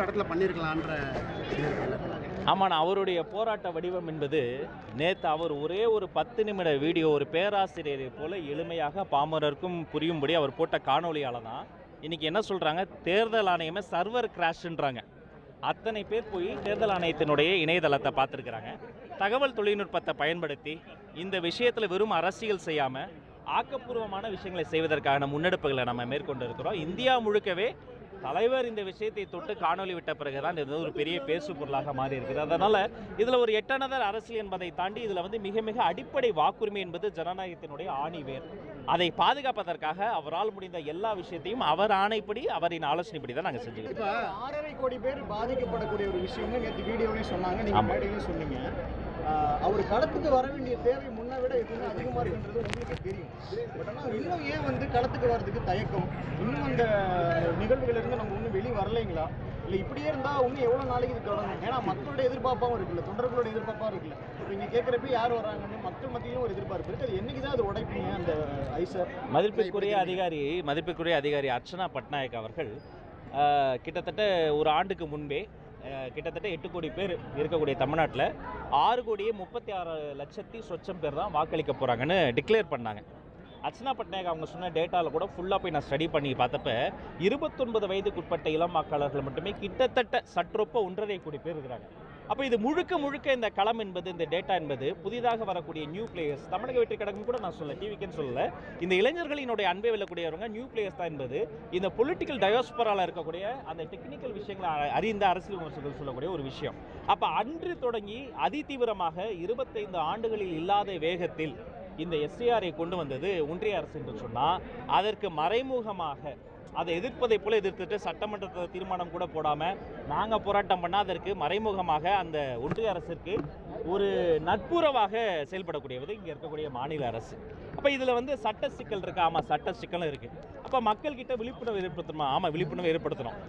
இன்னொரு இடத்துல பண்ணியிருக்கலான்ற. ஆமாண்ணா, அவருடைய போராட்ட வடிவம் என்பது நேற்று அவர் ஒரே ஒரு 10 நிமிட வீடியோ ஒரு பேராசிரியரை போல எளிமையாக பாமரருக்கும் புரியும்படி அவர் போட்ட காணொலியால் தான் இன்றைக்கி என்ன சொல்கிறாங்க, தேர்தல் ஆணையமே சர்வர் கிராஷ்ன்றாங்க. அத்தனை பேர் போய் தேர்தல் ஆணையத்தினுடைய இணையதளத்தை பார்த்துருக்குறாங்க. தகவல் தொழில்நுட்பத்தை பயன்படுத்தி இந்த விஷயத்தில் வெறும் அரசியல் செய்யாமல் ஆக்கப்பூர்வமான விஷயங்களை செய்வதற்கான முன்னெடுப்புகளை நம்ம மேற்கொண்டு இருக்கிறோம். இந்தியா முழுக்கவே தலைவர் இந்த விஷயத்தை தொட்டு காணொலி விட்ட பிறகுதான் இது ஒரு பெரிய பேசு பொருளாக மாறி இருக்குது. அதனால் இதில் ஒரு எட்டனதர் அரசியல் என்பதை தாண்டி இதில் மிக மிக அடிப்படை வாக்குரிமை என்பது ஜனநாயகத்தினுடைய ஆணிவேர். அதை பாதுகாப்பதற்காக அவரால் முடிந்த எல்லா விஷயத்தையும் அவர் ஆணைப்படி அவரின் ஆலோசனைப்படி தான் நாங்கள் செஞ்சுக்கிறோம். இப்போ 6.5 கோடி பேர் பாதிக்கப்படக்கூடிய ஒரு விஷயம்னு நேற்று வீடியோலையும் சொன்னாங்க, நீங்கள் மேடையிலையும் சொன்னீங்க. அவர் களத்துக்கு வர வேண்டிய தேவை முன்னை விட எதுவுமே அதிகமாக இருக்குன்றது உங்களுக்கே தெரியும். பட் ஆனால் இன்னும் ஏன் களத்துக்கு வர்றதுக்கு தயக்கம்? இன்னும் அந்த நிகழ்வுகளிலிருந்து நம்ம இன்னும் வெளியே வரலைங்களா? இல்லை இப்படியே இருந்தால் இன்னும் எவ்வளோ நாளைக்கு இது தொடங்கும்? ஏன்னா மக்களோட எதிர்பார்ப்பாகவும் இருக்குல்ல, தொண்டர்களோட எதிர்பார்ப்பாக இருக்குல்ல. இப்போ இங்கே கேட்குறப்ப யார் வர்றாங்கன்னு மக்கள் மத்தியிலும் ஒரு எதிர்பார்ப்பு இருக்குது. அது என்னைக்கு தான் அது உடைப்பீங்க அந்த ஐசர்? மதிப்பிற்குரிய அதிகாரி அர்ச்சனா பட்நாயக் அவர்கள் கிட்டத்தட்ட ஒரு ஆண்டுக்கு முன்பே கிட்டத்தட்ட 8 கோடி பேர் இருக்கக்கூடிய தமிழ்நாட்டில் 6 கோடியே 36 லட்சத்தி சொச்சம் பேர் தான் வாக்களிக்க போகிறாங்கன்னு டிக்ளேர் பண்ணாங்க. அர்ச்சனா பட்நாயக் அவங்க சொன்ன டேட்டாவில் கூட ஃபுல்லாக போய் நான் ஸ்டடி பண்ணி பார்த்தப்ப 29 வயதுக்குட்பட்ட இளம் வாக்காளர்கள் மட்டுமே கிட்டத்தட்ட சற்றொப்ப 1.5 கோடி பேர் இருக்கிறாங்க. அப்போ இது முழுக்க இந்த களம் என்பது, இந்த டேட்டா என்பது புதிதாக வரக்கூடிய நியூ பிளேயர்ஸ், தமிழக வெற்றி கழகம் கூட நான் சொல்ல, டிவிக்குன்னு சொல்லலை, இந்த இளைஞர்களினுடைய அன்பை வெல்லக்கூடியவங்க நியூ பிளேயர்ஸ் தான் என்பது இந்த பொலிட்டிக்கல் டயோஸ்பரால் இருக்கக்கூடிய அந்த டெக்னிக்கல் விஷயங்களை அறிந்த அரசியல் விமர்சகர்கள் சொல்லக்கூடிய ஒரு விஷயம். அப்போ அன்று தொடங்கி அதிதீவிரமாக 25 ஆண்டுகளில் இல்லாத வேகத்தில் இந்த எஸ்ஐஆரை கொண்டு வந்தது ஒன்றிய அரசு என்று சொன்னால், அதற்கு மறைமுகமாக அதை எதிர்ப்பதை போல எதிர்த்துட்டு சட்டமன்ற தீர்மானம் கூட போடாமல் நாங்கள் போராட்டம் பண்ணால் அதற்கு மறைமுகமாக அந்த ஒன்றிய அரசிற்கு ஒரு நட்புறவாக செயல்படக்கூடியது இங்கே இருக்கக்கூடிய மாநில அரசு. அப்போ இதில் சட்ட சிக்கல் இருக்குது. ஆமாம், சட்ட சிக்கலும் இருக்குது. அப்போ மக்கள்கிட்ட விழிப்புணர்வு ஏற்படுத்தணுமா? ஆமாம், விழிப்புணர்வு ஏற்படுத்தணும்.